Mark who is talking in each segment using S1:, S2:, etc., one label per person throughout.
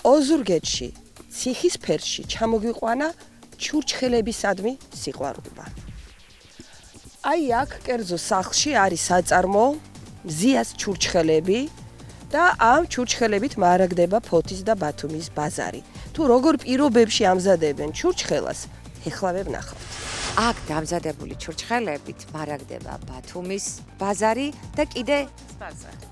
S1: ოზურგეთში, ციხის ფერში ჩამოგიყვანა ჩურჩხელებისადმი სიყვარული. აი აქ კერძო სახლში არის საწარმო, მზიას ჩურჩხელები და ამ ჩურჩხელებით მარაგდება ფოთის და ბათუმის ბაზარი. თუ როგორ პირობებში ამზადებენ ჩურჩხელას, ეხლა ვნახავთ.
S2: აქ დამზადებული ჩურჩხელებით მარაგდება ბათუმის ბაზარი და კიდე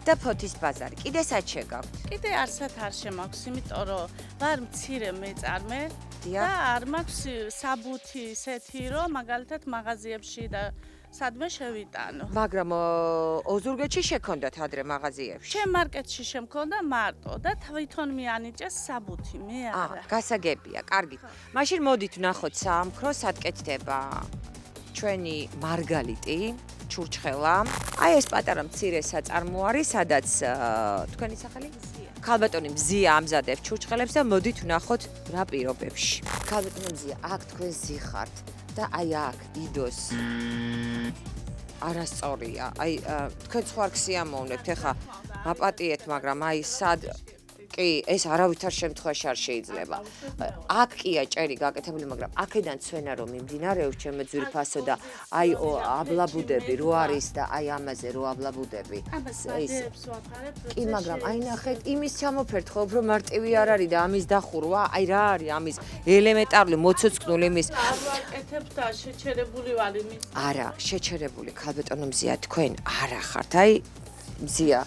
S2: და ფოთის ბაზარი. კიდე სად შეგაქვთ?
S3: კიდე არსად არ შემაქვს, იმიტომ რომ ვარ მცირე მეწარმე და არ მაქვს საბუთი ისეთი, რომ მაგალითად მაღაზიებში და სადმე შევიტანო.
S2: მაგრამ ოზურგეთში შექონდათ ადრე მაღაზიებში?
S3: ჩემ მარკეტში შემქონდა მარტო და თვითონ მიანიჭეს საბუთი, მე არა.
S2: გასაგებია, კარგი. მაშინ მოდით ვნახოთ საამქრო, სად კეთდება ჩვენი მარგალიტი, ჩურჩხელა. აი ეს პატარა მცირე საწარმო არის, სადაც თქვენი სახელი? ქალბატონი მზია ამზადებს ჩურჩხელებს და მოდით ვნახოთ რა პირობებში. ქალბატონი მზია, აქ თქვენ ზიხართ და აი აქ იდოს არასწორია. აი თქვენ სხვა არ გსიამოვნებთ, ეხა აპატიეთ, მაგრამ აი სად კი ეს არავითარ შემთხვევაში არ შეიძლება. აქ კია ჭერი გაკეთებული, მაგრამ აქედან ცვენა რომ მიმდინარეობს ჩემო ძვირფასო და აი აბლაბუდები რო არის და აი ამაზე რო აბლაბუდები. კი, მაგრამ აი ნახეთ, იმის ჩამოფერთ ხო, უფრო მარტივი არ არის და ამის დახურვა, აი რა არის ამის ელემენტარული მოცოცხლული იმის.
S3: ვაკეთებ და შეჩერებული ვარ იმის.
S2: არა, შეჩერებული ქალბატონო მზია, თქვენ არა ხართ. აი მზია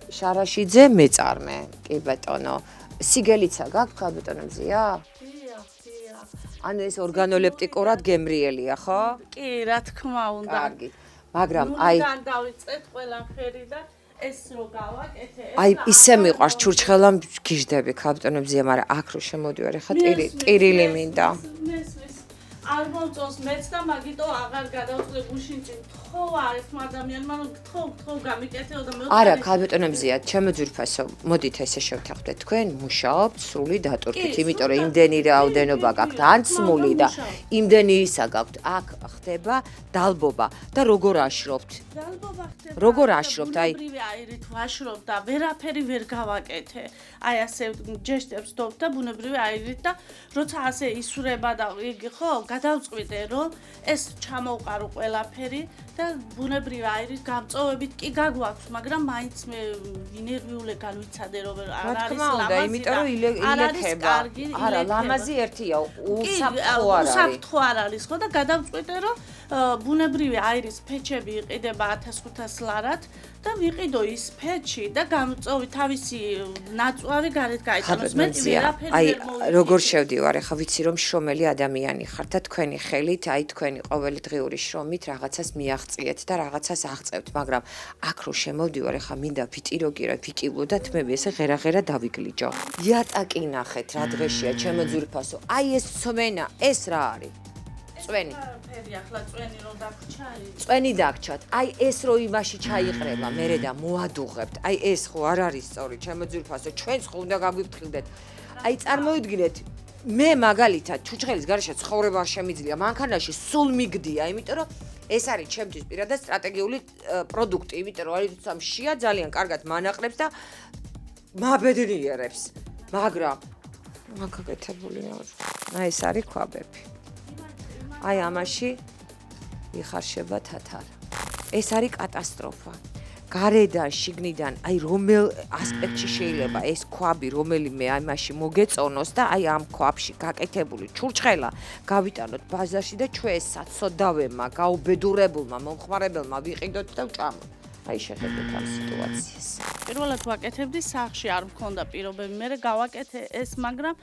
S2: შარაშიძე მეწარმე, კი ბატონო. სიგელიცა გაქვთ ქალბატონო მზია?
S3: დიახ.
S2: ანუ ეს ორგანოლეპტიკურად გემრიელია, ხო?
S3: კი, რა თქმა უნდა.
S2: კარგი. მაგრამ აი
S3: ნულიდან დავიწყეთ ყველაფერი და ეს რო გავაკეთე.
S2: აი ისე მიყვარს ჩურჩხელა გიждები ქალბატონო მზია, მაგრამ აქ რო შემოდივარ, ეხა ტირილი მინდა.
S3: არ მომწონს მეც და მაგიტო აღარ გადავწყვეტ გუშინჭი. ხო არის ადამიანმა რომ გთხოვ გამიკეთეო და მე
S2: არა ქალბატონო მზია, ჩემო ძვირფასო, მოდით ესე შევთანხმდეთ. თქვენ მუშაობთ სრული დატვირთვით, იმიტომ რომ იმდენი რაოდენობა გაქვთ, ან სმული და იმდენი ისა გაქვთ. აქ ხდება dalboba და როგორ აშრობთ?
S3: dalboba ხდება.
S2: როგორ აშრობთ? აი
S3: ბუნებრივი აირით ვაშრობ და ვერაფერი ვერ გავაკეთე. აი ასე ჯეშტებს ვდობ და ბუნებრივი აირით და როცა ასე ისურება და იგი ხო გადავწყვიტე რომ ეს ჩამოვყარო ყველაფერი და ბუნებრივი აირით გამწოვებით კი გაგვაქვს, მაგრამ მაინც მე ინერვიული განვიცადე რომ არ არის ლამაზი,
S2: იმიტომ რომ ილექება. არა, ლამაზი ერთია, უსაფრთხო არ არის.
S3: უსაფრთხო არ არის ხო და გადავწყვიტე რომ ბუნებრივი აირის ფეჩები იყიდება 1500 ლარად და ვიყიდო ის ფეჩი და გამწოვი თავისი ნაწვავი გარეთ გაიტანოს. მე ვერაფერი
S2: აი
S3: ვერ მოვიდა.
S2: როგორ შევდივარ, ეხა ვიცი რომ შრომელი ადამიანი ხართ და თქვენი ხელით, აი თქვენი ყოველდღიური შრომით რაღაცას მიაღწიეთ და რაღაცას აღწევთ, მაგრამ აქ რო შემოვდივარ, ეხა მინდა ვიტიროგირა თმები, ესე ღერაღერა დავიგლიჯო. იატაკი ნახეთ რა დღეშია, ჩემო ძვირფასო. აი ეს ცვენა, ეს რა არის? წვენი.
S3: ფერი ახლა წვენი რომ დაგჩაი.
S2: წვენი დაგჩათ. აი ეს რო იმაში ჩაიყრება, მერე და მოადუღებთ. აი ეს ხო არ არის სწორი, ჩემო ძვირფასო, ჩვენც ხო უნდა გაგვიფრთხილდეთ. აი წარმოვიდგინეთ, მე მაგალითად ჩურჩხელის გარეშე ცხოვრება არ შემიძლია, მანქანაში სულ მიგდია, იმიტომ რომ ეს არის ჩემთვის პირადად სტრატეგიული პროდუქტი, იმიტომ რომ არის სამშია ძალიან კარგად მანაყრებს და მაბედნიერებს. მაგრამ მაგაკეთებული არ. აი ეს არის ქვაბები. აი ამაში იხარშება თათარა. ეს არის კატასტროფა. გარედან, შიგნიდან, აი რომელ ასპექტში შეიძლება ეს ქვაბი რომელიმე ამაში მოგეწონოს და აი ამ ქვაბში გაკეთებული ჩურჩხელა გავიტანოთ ბაზარში და ჩვენ საცოდავებმა, გაუბედურებულმა მომხმარებელმა ვიყიდოთ და ვჭამოთ. აი შეხედეთ ამ სიტუაციას.
S3: პირველად ვაკეთებდი სახლში, არ მქონდა პირობები, მე გავაკეთე ეს, მაგრამ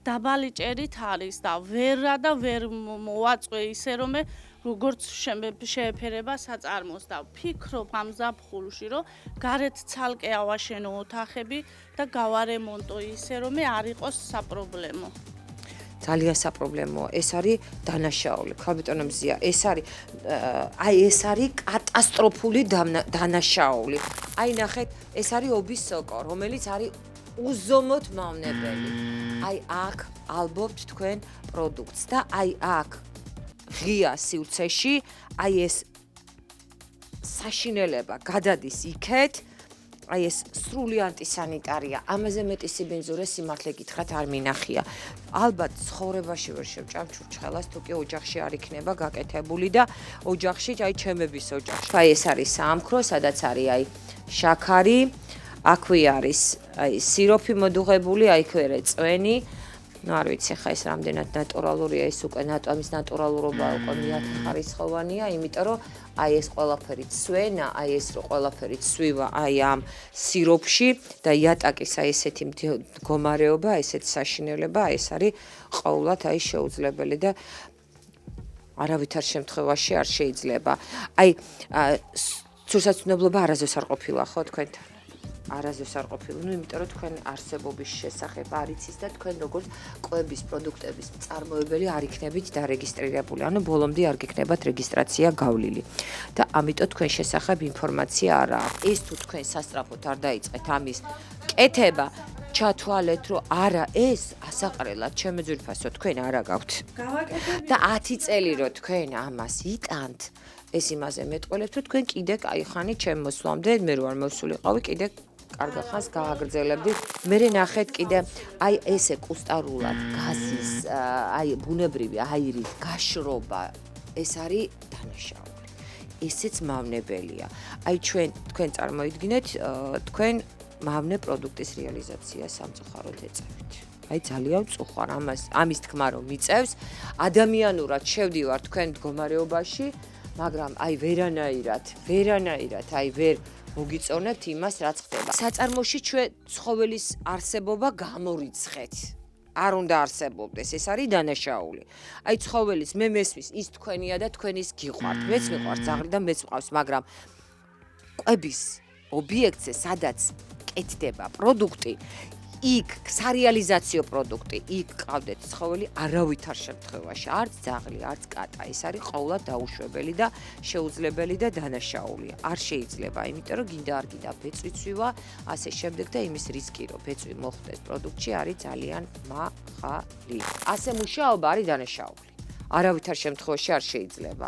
S3: დაბალი ჭერით არის და ვერ მოვაწვე ისე რომ მე როგორც შეეფერება საწარმოს და ვფიქრობ ამ ზაფხულში რომ გარეთ ცალკე ავაშენო ოთახები და გავარემონტო ისე რომ არ იყოს საპრობლემო.
S2: ძალიან საპრობლემოა. ეს არის დანაშაული. ქალბატონო მზია, ეს არის ეს არის კატასტროფული დანაშაული. აი ნახეთ, ეს არის ობის სოკო, რომელიც არის უზომოდ მავნებელი. აი აქ ალბობთ თქვენ პროდუქტს და აი აქ ღია სივრცეში აი ეს საშინელება გადადის იქეთ აი ეს სრული ანტისანიტარია, ამაზე მეტი სიბინძურე სიმართლე გითხრათ არ მინახია. ალბათ ცხოვრებაში ვერ შევჭამ ჩურჩხელას, თუ კი ოჯახში არ იქნება გაკეთებული და ოჯახში, აი ჩემების ოჯახში. აი ეს არის საამქრო, სადაც არის აი შაქარი, აქვე არის აი სიროფი მოდუღებული, აი ქვერე წვენი. Ну, არ ვიცი ხა ეს რამდენად ნატურალურია, ეს უკვე ამის ნატურალურობა უკვე მიახარისხოვანია, იმიტომ რომ აი ეს ყველაფერი ცვენა, აი ეს ყველაფერი ცვივა აი ამ სიროფში და იატაკის აი ესეთი მდგომარეობა, ესეთი საშინელება, აი ეს არის ყოველად აი შეუძლებელი და არავითარ შემთხვევაში არ შეიძლება. აი სურსათმდებლობა არასდროს არ ყოფილა ხო თქვენთან? არასდროს არ ყოფილა, ну, იმიტომ რომ თქვენ არსებობის შესახებ არ იცის და თქვენ როგორც კვების პროდუქტების მწარმოებელი არ იქნებით დარეგისტრირებული, ანუ ბოლომდე არ გიქნებათ რეგისტრაცია გავლილი. და ამიტომ თქვენ შესახებ ინფორმაცია არ აქვს. ეს თუ თქვენ სასწრაფოდ არ დაიწყეთ ამის კეთება, ჩათვალეთ, რომ არა ეს ასაყრელად ჩემო ძვირფასო თქვენ არა გაქვთ. და 10 წელი რომ თქვენ ამას იტანთ, ეს იმაზე მეტყველებთ, რომ თქვენ კიდე კაი ხანი ჩემ მოსვლამდე, მე რო არ მოვსულიყავი, კიდე კარგ ხანს გააგრძელებდი. მე ნახეთ კიდე აი ესე კუსტარულად გაზის, აი ბუნებრივი აირის გაშრობა, ეს არის დანაშაული. ესეც მავნებელია. აი თქვენ წარმოიდგინეთ, თქვენ მავნე პროდუქტის რეალიზაცია სამწუხაროდ ეწევით. აი ძალიან წუხარ ამის თქმა რომ მიწევს, ადამიანურად შევდივარ თქვენ მდგომარეობაში, მაგრამ აი ვერანაირად, აი ვერ მოგიწონებთ იმას, რაც ხდება. საწარმოში ჩვენ ცხოველის არსებობა გამორიცხეთ. არ უნდა არსებობდეს, ეს არის დანაშაული. აი ცხოველის მე მესმის, ის თქვენია და თქვენის გიყვართ. მეც მიყვარს ძაღლი და მეც მყავს, მაგრამ კვების ობიექტზე, სადაც კეთდება პროდუქტი, იქ სარეალიზაციო პროდუქტი, იქ ყავდეთ ცხოველი არავითარ შემთხვევაში, არც ძაღლი, არც კატა, ეს არის ყოველად დაუშვებელი და შეუძლებელი და დანაშაულია. არ შეიძლება, იმიტომ რომ გინდა არ გინდა ბეწვი ცვივა, ასე შემდეგ და იმის რისკი, რომ ბეწვი მოხვდეს პროდუქტში არის ძალიან მაღალი. ასე მუშაობა არის დანაშაული. არავითარ შემთხვევაში არ შეიძლება.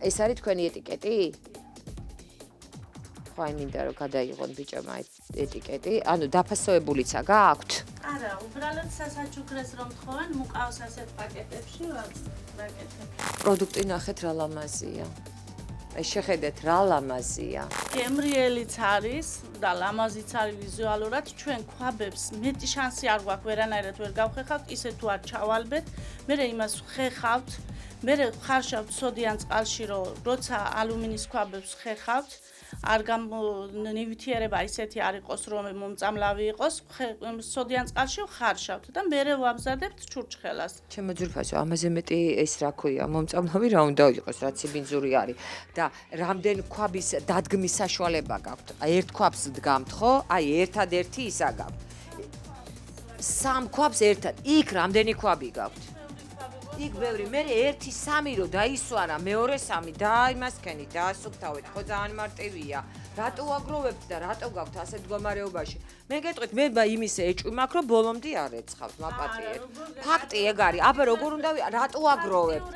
S2: ეს არის თქვენი ეტიკეტი? აი მინდა რომ გადაიღონ ბიჭებმა ეტიკეტი, ანუ დაფასოებულიცა გააქვთ?
S3: არა, უბრალოდ სასაჩუქრეს რომ თხოვენ, მუყავს ასეთ პაკეტებში ვაკეთებ.
S2: პროდუქტი ნახეთ რა ლამაზია. ეს შეხედეთ რა ლამაზია.
S3: გემრიელიც არის და ლამაზიც არის ვიზუალურად, ჩვენ ქვაბებს მეტი შანსი არ გვაქვს ვერანაირად ვერ გავხეხავთ, ისე თუ არ ჩავალბეთ, მერე იმას ხეხავთ, მერე ხარშავთ სოდიან წყალში, რომ როცა ალუმინის ქვაბებს ხეხავთ, არ ნივთიერება ისეთი არ იყოს, რომ მომწამლავი იყოს, სოდიან წყალში ხარშავთ და მერე ვამზადებთ ჩურჩხელას.
S2: ჩემო ძვირფასო, ამაზე მეტი ეს რა ქვია, მომწამლავი რა უნდა იყოს, რაც სიბინძური არის და რამდენ ქვაბის დადგმის საშუალება გაქვთ. აი ერთ ქვაბს დგამთ, ხო? აი ერთადერთი ისა გაქვთ. სამ ქვაბს ერთად, იქ რამდენი ქვაბი გაქვთ? იქ ბევრი, მე 1-3 რო დაისვარა, მეორე 3 და იმასქენი დაასუფთავეთ, ხო ძალიან მარტივია. რატო აგროვებთ და რატო გაქვთ ასეთ მდგომარეობაში? მე გეტყვით, მე იმისე ეჭვი მაქვს, რომ ბოლომდე არ ეცხავთ, მაპატიეთ. ფაქტი ეგ არის. აბა როგორ უნდა რატო აგროვებთ?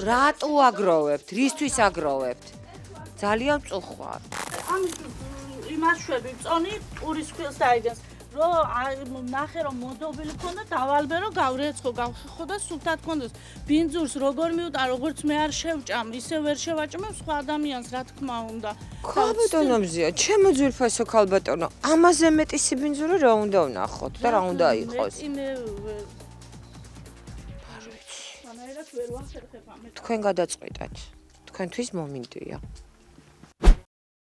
S2: რატო აგროვებთ? რისთვის აგროვებთ? ძალიან წუხვარ.
S3: ამის იმაშვები წონი პურის ხილს დაიძენს. რომ ნახე რომ მოდობილი ქონდა დავალბე რომ გავრეცხო გავხეხო და სულთად ქონდეს ბინძურს როგორ მიუტან როგორც მე არ შევჭამ ისე ვერ შევაჭმევ სხვა ადამიანს რა თქმა უნდა
S2: ქალბატონომზია ჩემო ძვირფასო ქალბატონო ამაზე მეტი სიბინძურე რა უნდა ვნახოთ და რა უნდა იყოს თქვენ გადაწყვეტათ თქვენთვის მომინდია